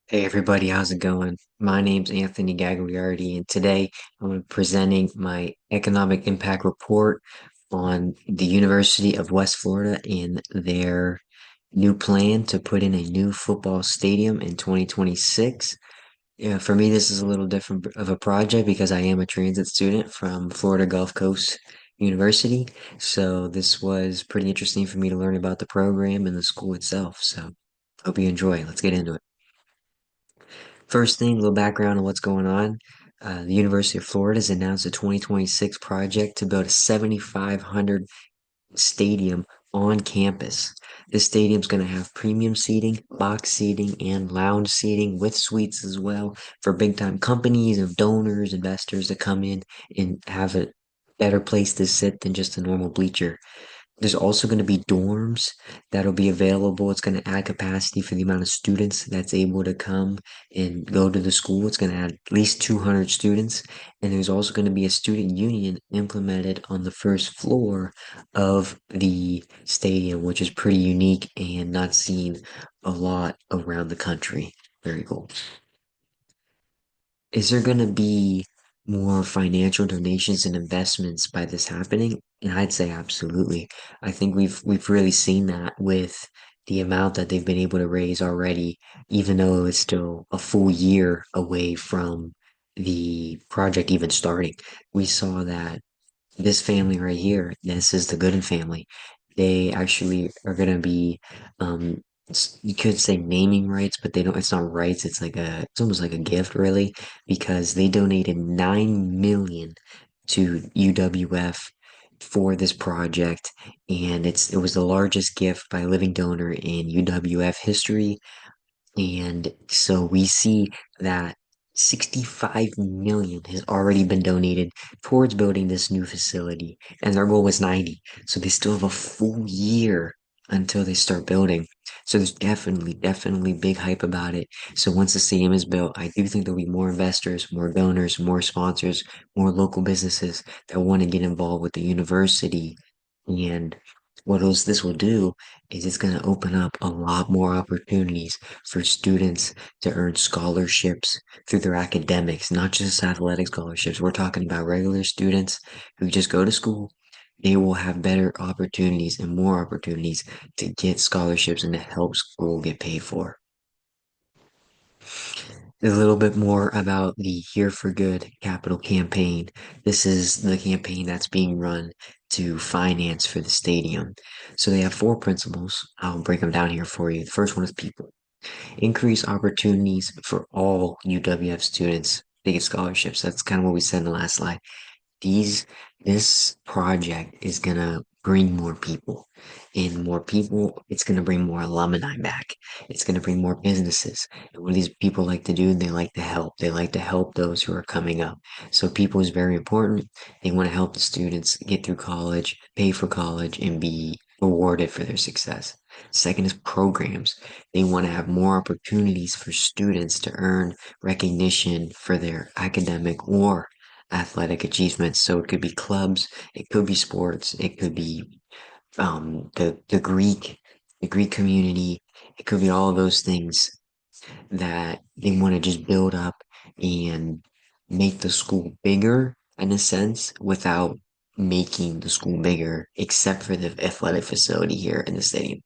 Hey everybody, how's it going? My name's Anthony Gagliardi, and today I'm presenting my economic impact report on the University of West Florida and their new plan to put in a new football stadium in 2026. Yeah, for me, this is a little different of a project because I am a transit student from Florida Gulf Coast University. So this was pretty interesting for me to learn about the program and the school itself. So hope you enjoy. Let's get into it. First thing, a little background on what's going on. The University of Florida has announced a 2026 project to build a 7,500 stadium on campus. This stadium's going to have premium seating, box seating, and lounge seating with suites as well for big time companies and donors, investors to come in and have a better place to sit than just a normal bleacher. There's also going to be dorms that'll be available. It's going to add capacity for the amount of students that's able to come and go to the school. It's going to add at least 200 students. And there's also going to be a student union implemented on the first floor of the stadium, which is pretty unique and not seen a lot around the country. Very cool. Is there going to be more financial donations and investments by this happening? And I'd say absolutely. I think we've really seen that with the amount that they've been able to raise already, even though it's still a full year away from the project even starting. We saw that this family right here, this is the Gooden family. They actually are gonna be, you could say naming rights, but they don't. It's not rights. It's almost like a gift, really, because they donated 9 million to UWF for this project, and it was the largest gift by a living donor in UWF history. And so we see that 65 million has already been donated towards building this new facility, and their goal was 90. So they still have a full year until they start building. So there's definitely big hype about it. So once the stadium is built, I do think there'll be more investors, more donors, more sponsors, more local businesses that want to get involved with the university. And this will do is it's going to open up a lot more opportunities for students to earn scholarships through their academics, not just athletic scholarships. We're talking about regular students who just go to school. They will have better opportunities and more opportunities to get scholarships and to help school get paid for. A little bit more about the Here for Good capital campaign. This is the campaign that's being run to finance for the stadium. So they have four principles. I'll break them down here for you. The first one is people. Increase opportunities for all UWF students to get scholarships. That's kind of what we said in the last slide. These this project is gonna bring more people. And more people, it's gonna bring more alumni back. It's gonna bring more businesses. And what these people like to do, they like to help. They like to help those who are coming up. So people is very important. They want to help the students get through college, pay for college, and be rewarded for their success. Second is programs. They want to have more opportunities for students to earn recognition for their academic or athletic achievements. So it could be clubs, it could be sports, it could be the Greek community, it could be all of those things that they want to just build up and make the school bigger in a sense without making the school bigger, except for the athletic facility here in the stadium.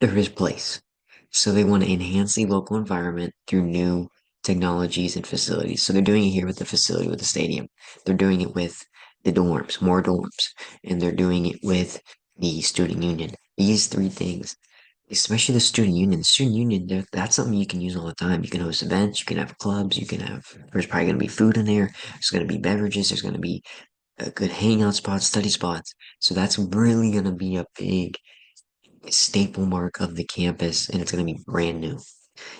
There is place. So they want to enhance the local environment through new technologies and facilities. So they're doing it here with the facility with the stadium. They're doing it with the dorms, more dorms, and they're doing it with the student union. These three things, especially the student union. The student union, that's something you can use all the time. You can host events, you can have clubs, there's probably going to be food in there, there's going to be beverages, there's going to be a good hangout spots, study spots. So that's really going to be a big staple mark of the campus, and it's going to be brand new.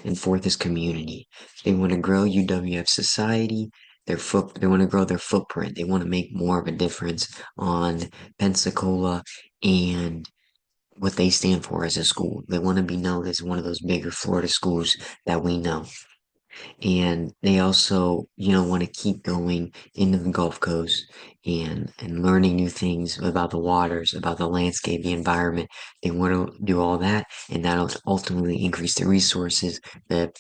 And fourth is community. They want to grow UWF society. They want to grow their footprint. They want to make more of a difference on Pensacola and what they stand for as a school. They want to be known as one of those bigger Florida schools that we know. And they also, want to keep going into the Gulf Coast and learning new things about the waters, about the landscape, the environment. They want to do all that, and that'll ultimately increase the resources that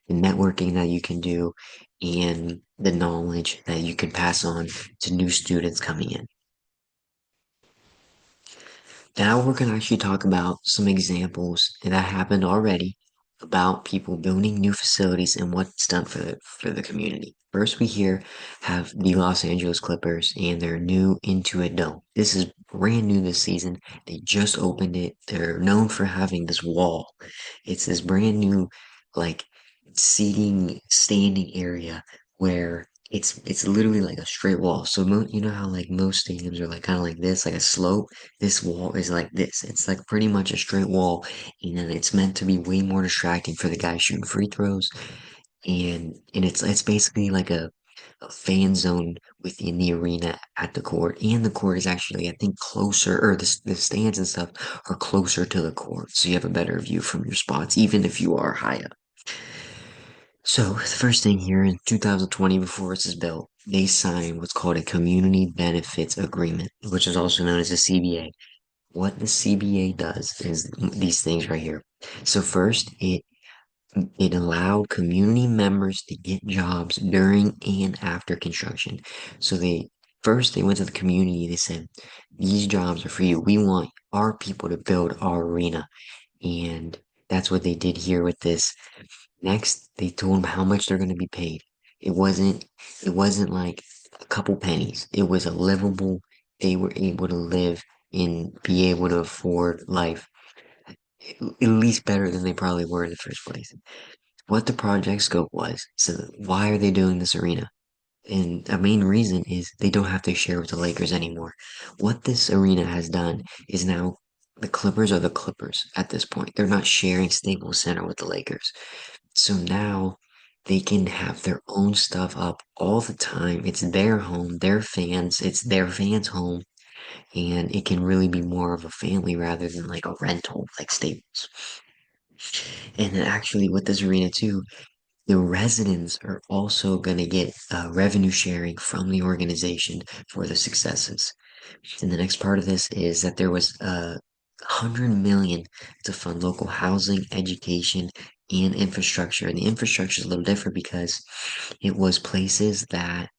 the networking that you can do, and the knowledge that you can pass on to new students coming in. Now we're going to actually talk about some examples that happened already about people building new facilities and what it's done for the community. First, we here have the Los Angeles Clippers and their new Intuit Dome. This is brand new this season. They just opened it. They're known for having this wall. It's this brand new, like, seating, standing area where it's literally like a straight wall. So you know how like most stadiums are like kind of like this, like a slope. This wall is like this. It's like pretty much a straight wall, and then it's meant to be way more distracting for the guy shooting free throws. And it's basically like a fan zone within the arena at the court, and the court is actually I think closer, or the stands and stuff are closer to the court, so you have a better view from your spots, even if you are high up. So the first thing here in 2020, before this is built, they signed what's called a Community Benefits Agreement, which is also known as a CBA. What the CBA does is these things right here. So first, it allowed community members to get jobs during and after construction. So they went to the community. They said, "These jobs are for you. We want our people to build our arena," and that's what they did here with this. Next, they told them how much they're going to be paid. It wasn't it wasn't like a couple pennies. It was a livable. They were able to live and be able to afford life at least better than they probably were in the first place. What the project scope was. So why are they doing this arena? And a main reason is they don't have to share with the Lakers anymore. What this arena has done is now the Clippers are the Clippers at this point. They're not sharing Staples Center with the Lakers. So now they can have their own stuff up all the time. It's their home, their fans, it's their fans' home, and it can really be more of a family rather than like a rental like Staples. And then actually with this arena too, the residents are also going to get revenue sharing from the organization for the successes. And the next part of this is that there was 100 million to fund local housing, education, and infrastructure. And the infrastructure is a little different because it was places that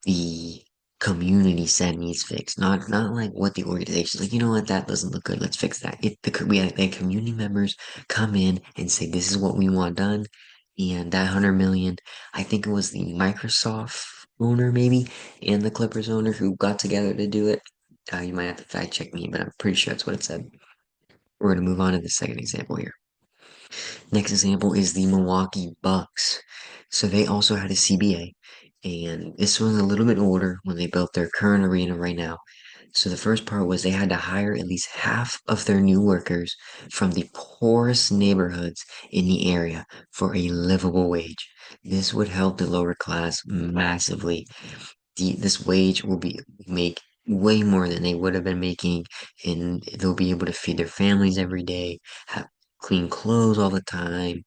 the community said needs fixed, not like what the organization's like. You know what, that doesn't look good. Let's fix that. We had the community members come in and say this is what we want done, and that 100 million. I think it was the Microsoft owner maybe and the Clippers owner who got together to do it. You might have to fact check me, but I'm pretty sure that's what it said. We're gonna move on to the second example here. Next example is the Milwaukee Bucks. So they also had a CBA, and this was a little bit older when they built their current arena right now. So the first part was they had to hire at least half of their new workers from the poorest neighborhoods in the area for a livable wage. This would help the lower class massively. This wage will be make way more than they would have been making, and they'll be able to feed their families every day, have clean clothes all the time,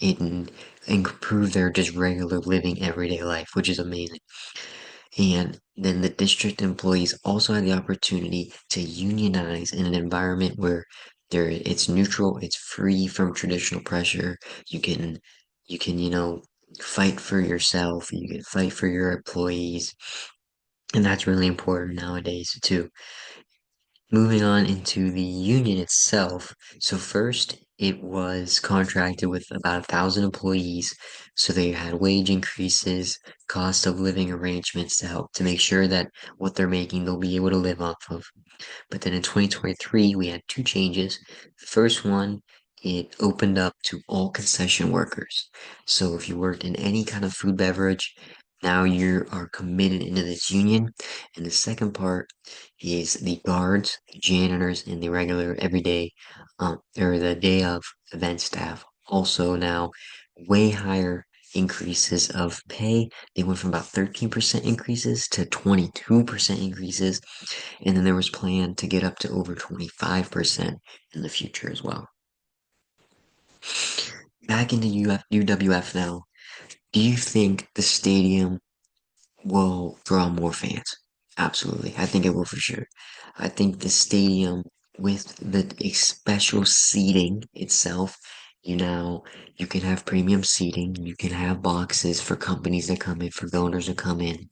and improve their just regular living everyday life, which is amazing. And then the district employees also had the opportunity to unionize in an environment where it's neutral, it's free from traditional pressure. You can fight for yourself, you can fight for your employees, and that's really important nowadays too. Moving on into the union itself. So first, it was contracted with about 1,000 employees. So they had wage increases, cost of living arrangements to help to make sure that what they're making they'll be able to live off of. But then in 2023, we had two changes. The first one, it opened up to all concession workers. So if you worked in any kind of food beverage, now you are committed into this union. And the second part is the guards, the janitors, and the regular everyday, or the day of event staff. Also now way higher increases of pay. They went from about 13% increases to 22% increases, and then there was plan to get up to over 25% in the future as well. Back into UWF now. Do you think the stadium will draw more fans? Absolutely. I think it will for sure. I think the stadium with the special seating itself You now you can have premium seating, you can have boxes for companies that come in, for donors to come in.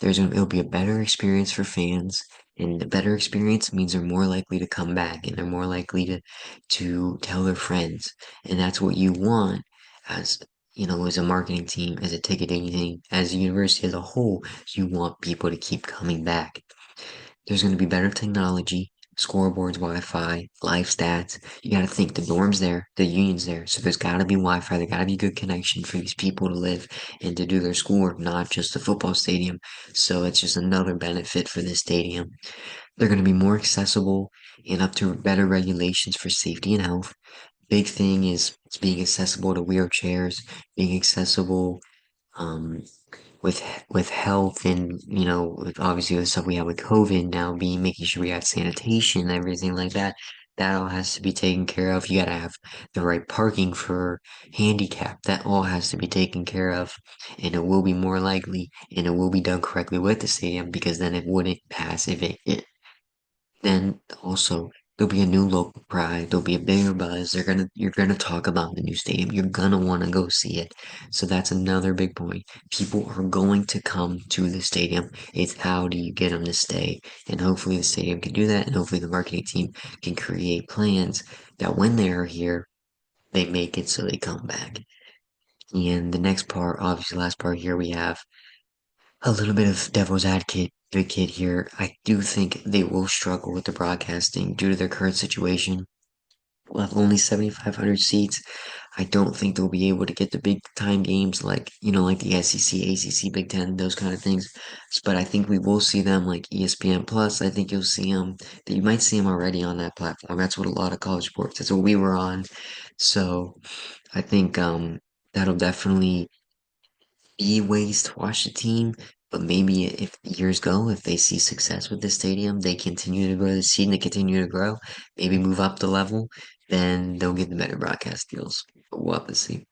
It'll be a better experience for fans, and the better experience means they're more likely to come back and they're more likely to tell their friends. And that's what you want as as a marketing team, as a ticketing team, as a university as a whole. You want people to keep coming back. There's going to be better technology, scoreboards, Wi-Fi, live stats. You got to think the dorms there, the union's there, so there's got to be Wi-Fi. There got to be good connection for these people to live and to do their schoolwork, not just the football stadium. So it's just another benefit for this stadium. They're going to be more accessible and up to better regulations for safety and health. Big thing is it's being accessible to wheelchairs, being accessible um, with health and obviously the stuff we have with COVID now being making sure we have sanitation and everything like that. That all has to be taken care of. You gotta have the right parking for handicap. That all has to be taken care of, and it will be more likely, and it will be done correctly with the stadium because then it wouldn't pass if it then also there'll be a new local pride, there'll be a bigger buzz. You're gonna talk about the new stadium. You're gonna want to go see it. So that's another big point. People are going to come to the stadium. It's how do you get them to stay? And hopefully the stadium can do that, and hopefully the marketing team can create plans that when they are here, they make it so they come back. And the next part, obviously, last part here, we have a little bit of devil's advocate here. I do think they will struggle with the broadcasting due to their current situation. We'll have only 7,500 seats. I don't think they'll be able to get the big time games like, like the SEC, ACC, Big Ten, those kind of things. But I think we will see them like ESPN Plus. I think you'll see them. You might see them already on that platform. That's what a lot of college sports. That's what we were on. So I think that'll definitely be ways to watch the team, but maybe if years go, if they see success with the stadium, they continue to grow the seed and they continue to grow, maybe move up the level, then they'll get the better broadcast deals. But we'll have to see.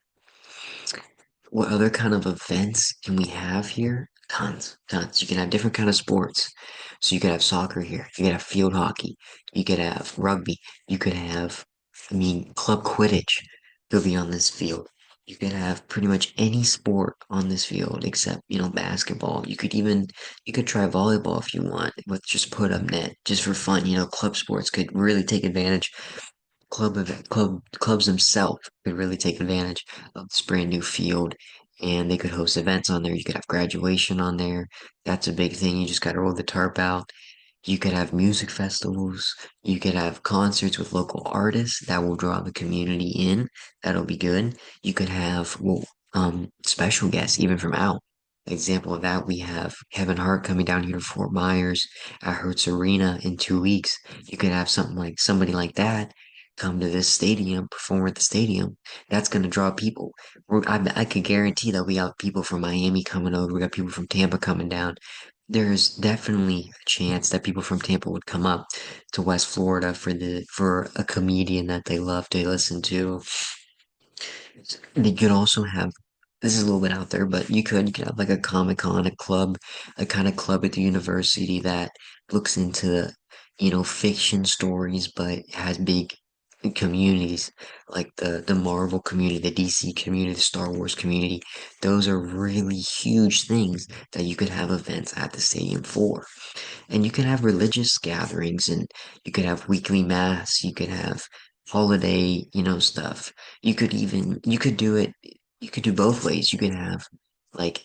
What other kind of events can we have here? Tons, tons. You can have different kind of sports. So you could have soccer here. You could have field hockey. You could have rugby. You could have, club Quidditch could be on this field. You could have pretty much any sport on this field except, basketball. You could try volleyball if you want with just put up net just for fun. Club sports could really take advantage clubs themselves could really take advantage of this brand new field and they could host events on there. You could have graduation on there. That's a big thing. You just got to roll the tarp out. You could have music festivals. You could have concerts with local artists that will draw the community in. That'll be good. You could have special guests even from out. Example of that, we have Kevin Hart coming down here to Fort Myers at Hertz Arena in 2 weeks. You could have somebody like that come to this stadium, perform at the stadium. That's going to draw people. I could guarantee that we have people from Miami coming over. We got people from Tampa coming down. There's definitely a chance that people from Tampa would come up to West Florida for a comedian that they love to listen to. They could also have this is a little bit out there, but you could have like a Comic Con, a club, a kind of club at the university that looks into, fiction stories, but has big communities like the Marvel community, the DC community, the Star Wars community. Those are really huge things that you could have events at the stadium for. And you could have religious gatherings and you could have weekly mass, you could have holiday, stuff. You could do it, you could do both ways. You could have like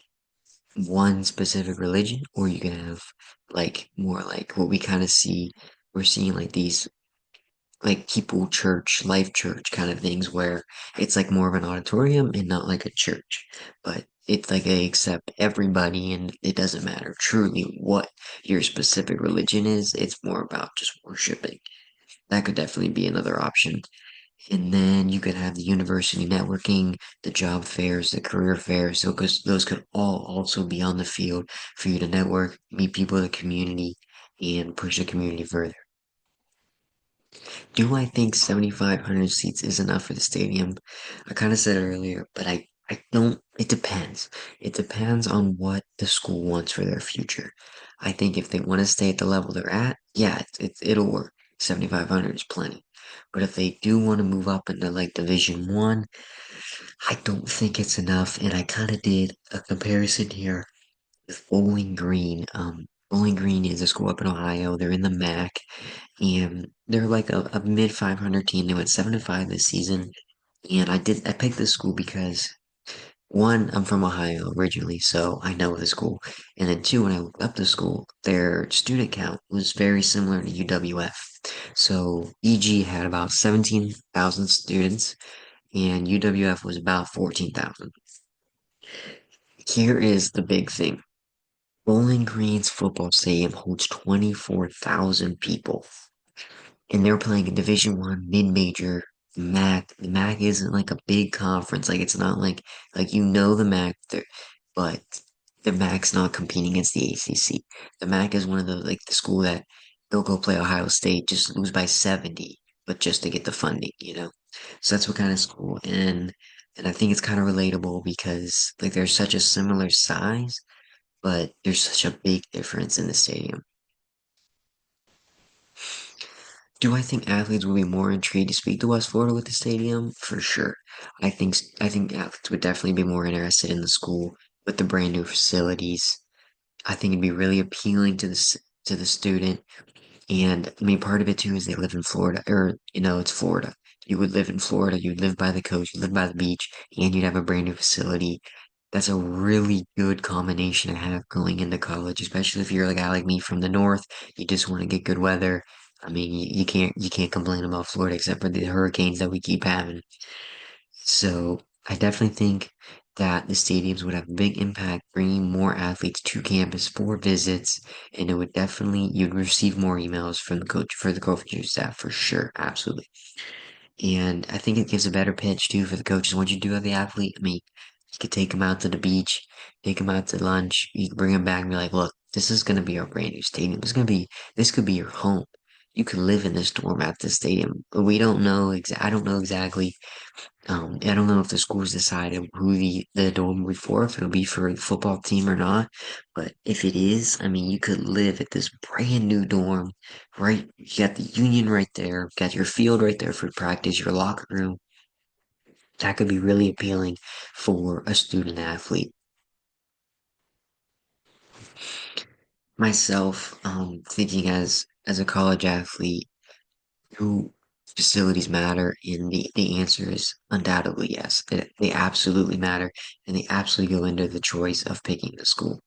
one specific religion, or you could have like more like what we kind of see. We're seeing like these like people church, life church kind of things where it's like more of an auditorium and not like a church. But it's like they accept everybody and it doesn't matter truly what your specific religion is. It's more about just worshiping. That could definitely be another option. And then you could have the university networking, the job fairs, the career fairs. So, because those could all also be on the field for you to network, meet people in the community, and push the community further. Do I think 7,500 seats is enough for the stadium? I kind of said it earlier, but I don't. It depends. It depends on what the school wants for their future. I think if they want to stay at the level they're at, yeah, it'll work. 7,500 is plenty. But if they do want to move up into like Division 1, I don't think it's enough. And I kind of did a comparison here with Bowling Green. Bowling Green is a school up in Ohio. They're in the MAC, and they're like a mid 500 team. They went 7-5 this season. And I picked this school because one, I'm from Ohio originally, so I know the school. And then two, when I looked up the school, their student count was very similar to UWF. So EG had about 17,000 students, and UWF was about 14,000. Here is the big thing. Bowling Green's football stadium holds 24,000 people, and they're playing a Division 1 mid-major MAC. The MAC isn't like a big conference. Like it's not like the MAC, but the MAC's not competing against the ACC. The MAC is one of the like the school that they'll go play Ohio State, just lose by 70, but just to get the funding. So that's what kind of school. And I think it's kind of relatable because like they're such a similar size, but there's such a big difference in the stadium. Do I think athletes will be more intrigued to speak to West Florida with the stadium? For sure. I think athletes would definitely be more interested in the school with the brand new facilities. I think it'd be really appealing to the student. And I mean, part of it too is they live in Florida, or it's Florida. You would live in Florida, you'd live by the coast, you live by the beach, and you'd have a brand new facility. That's a really good combination to have going into college, especially if you're a guy like me from the north. You just want to get good weather. I mean, you can't complain about Florida except for the hurricanes that we keep having. So I definitely think that the stadiums would have a big impact, bringing more athletes to campus for visits, and it would definitely you'd receive more emails from the coaching staff for sure, absolutely. And I think it gives a better pitch too for the coaches. Once you do have the athlete, I mean, you could take them out to the beach, take them out to lunch. You can bring them back and be like, look, this is going to be our brand new stadium. This could be your home. You could live in this dorm at the stadium. But we don't know I don't know exactly. I don't know if the school's decided who the dorm will be for, if it'll be for the football team or not. But if it is, I mean, you could live at this brand new dorm, right? You got the union right there, got your field right there for practice, your locker room. That could be really appealing for a student athlete. Myself, thinking as a college athlete, do facilities matter? And the answer is undoubtedly yes. They absolutely matter, and they absolutely go into the choice of picking the school.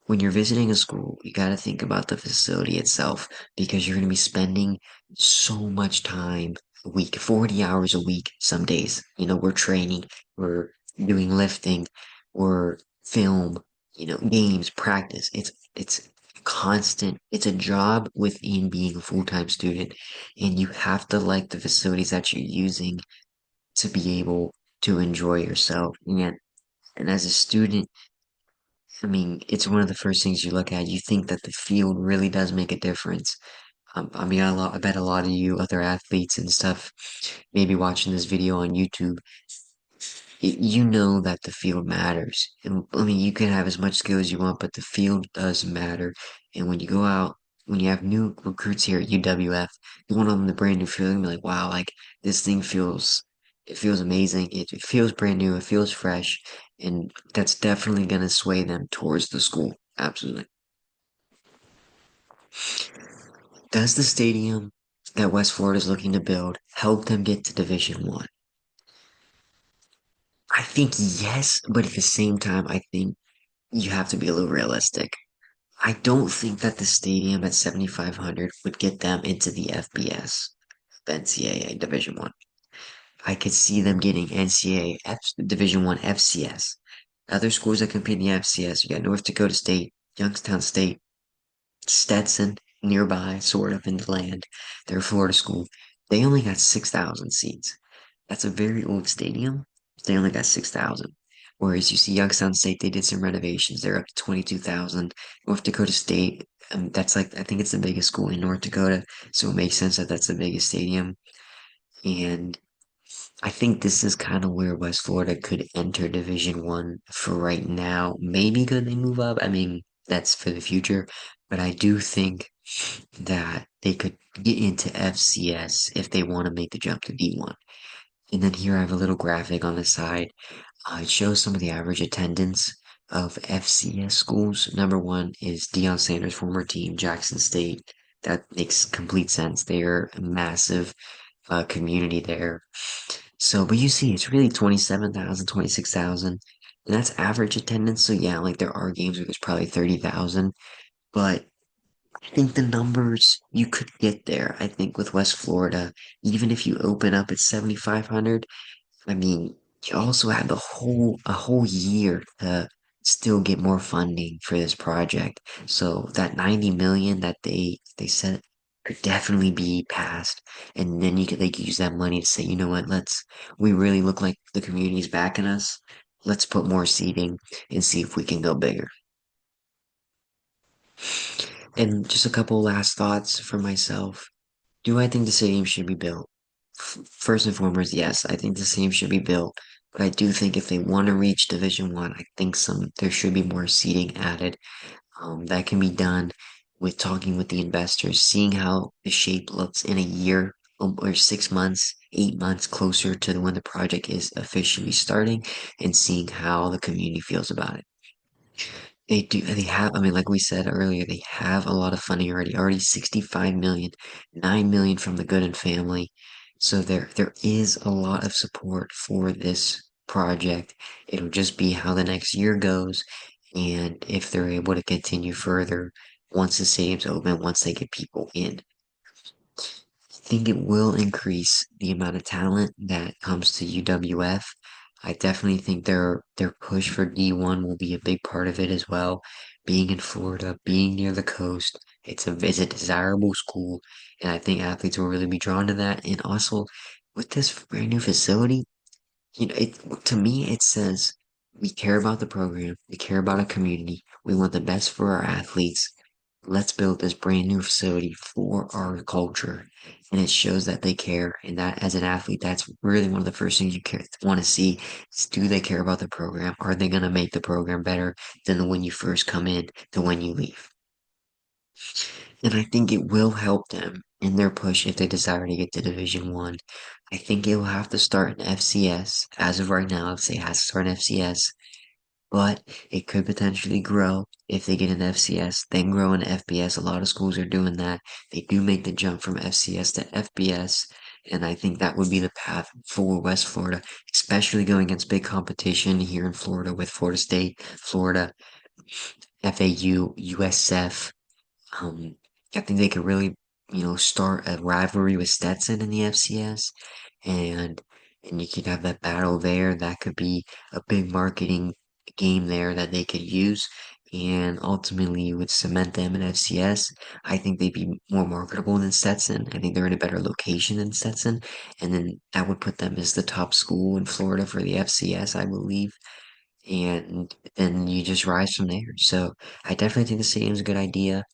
When you're visiting a school, you got to think about the facility itself because you're going to be spending so much time a week, 40 hours a week, some days. We're training, we're doing lifting, we're film, games, practice. It's constant. It's a job within being a full-time student, and you have to like the facilities that you're using to be able to enjoy yourself. And as a student, I mean, it's one of the first things you look at. You think that the field really does make a difference. I mean, I bet a lot of you other athletes and stuff, maybe watching this video on YouTube, you know that the field matters. And I mean, you can have as much skill as you want, but the field does matter. And when you go out, when you have new recruits here at UWF, you want them the brand new field and be like, wow, like this thing it feels amazing. It feels brand new. It feels fresh. And that's definitely going to sway them towards the school. Absolutely. Does the stadium that West Florida is looking to build help them get to Division 1? I think yes, but at the same time, I think you have to be a little realistic. I don't think that the stadium at 7,500 would get them into the FBS, the NCAA Division 1. I could see them getting NCAA Division 1 FCS. Other schools that compete in the FCS, you got North Dakota State, Youngstown State, Stetson, nearby, sort of in the land. They're a Florida school. They only got 6,000 seats. That's a very old stadium. They only got 6,000. Whereas you see Youngstown State, they did some renovations. They're up to 22,000. North Dakota State, that's like, I think it's the biggest school in North Dakota. So it makes sense that that's the biggest stadium. And I think this is kind of where West Florida could enter Division 1 for right now. Maybe could they move up? I mean, that's for the future. But I do think that they could get into FCS if they want to make the jump to D1. And then here I have a little graphic on the side. It shows some of the average attendance of FCS schools. Number one is Deion Sanders' former team, Jackson State. That makes complete sense. They're a massive community there. So, but you see, it's really 27,000, 26,000, and that's average attendance. So yeah, like there are games where there's probably 30,000, but I think the numbers you could get there. I think with West Florida, even if you open up at 7,500, I mean, you also have a whole year to still get more funding for this project. So that 90 million that they said could definitely be passed, and then they could use that money to say, you know what, we really look like the community's backing us. Let's put more seating and see if we can go bigger. And just a couple last thoughts for myself. Do I think the stadium should be built? First and foremost, yes, I think the stadium should be built. But I do think if they want to reach Division One, I think there should be more seating added. That can be done with talking with the investors, seeing how the shape looks in a year or 6 months, 8 months closer to when the project is officially starting, and seeing how the community feels about it. They have, I mean, like we said earlier, they have a lot of funding already 65 million, 9 million from the Good and family. So there is a lot of support for this project. It'll just be how the next year goes and if they're able to continue further once the stadium's open, once they get people in. Think it will increase the amount of talent that comes to UWF. I definitely think their push for D1 will be a big part of it as well. Being in Florida, being near the coast, it's a desirable school, and I think athletes will really be drawn to that. And also with this brand new facility, to me it says we care about the program, we care about our community, we want the best for our athletes. Let's build this brand new facility for our culture. And it shows that they care. And that as an athlete, that's really one of the first things you want to see is do they care about the program? Are they going to make the program better than when you first come in to when you leave? And I think it will help them in their push if they desire to get to Division One. I think it will have to start in FCS. As of right now, I'd say it has to start in FCS, but it could potentially grow if they get an FCS, then grow in FBS. A lot of schools are doing that. They do make the jump from FCS to FBS, and I think that would be the path for West Florida, especially going against big competition here in Florida with Florida State, Florida, FAU, USF. Um, I think they could really, start a rivalry with Stetson in the FCS, and you could have that battle there. That could be a big marketing game there that they could use, and ultimately would cement them in FCS. I think they'd be more marketable than Stetson. I think they're in a better location than Stetson, and then that would put them as the top school in Florida for the FCS, I believe. And then you just rise from there. So I definitely think the stadium's a good idea.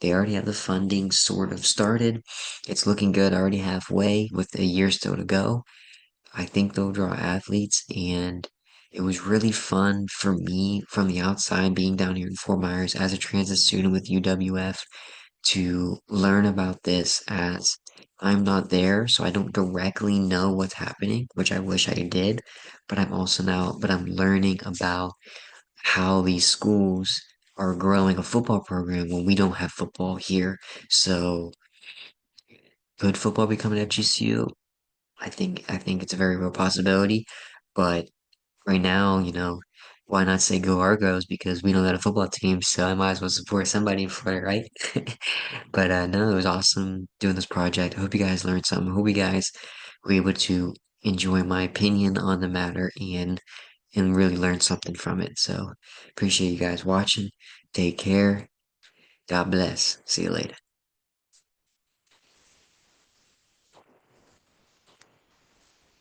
They already have the funding sort of started. It's looking good already halfway with a year still to go. I think they'll draw athletes, and it was really fun for me from the outside being down here in Fort Myers as a transit student with UWF to learn about this as I'm not there, so I don't directly know what's happening, which I wish I did, but I'm learning about how these schools are growing a football program when we don't have football here. So could football become an FGCU? I think it's a very real possibility, but right now, why not say go Argos because we don't got a football team, so I might as well support somebody in Florida, right? But no, it was awesome doing this project. I hope you guys learned something. I hope you guys were able to enjoy my opinion on the matter and really learn something from it. So appreciate you guys watching. Take care. God bless. See you later.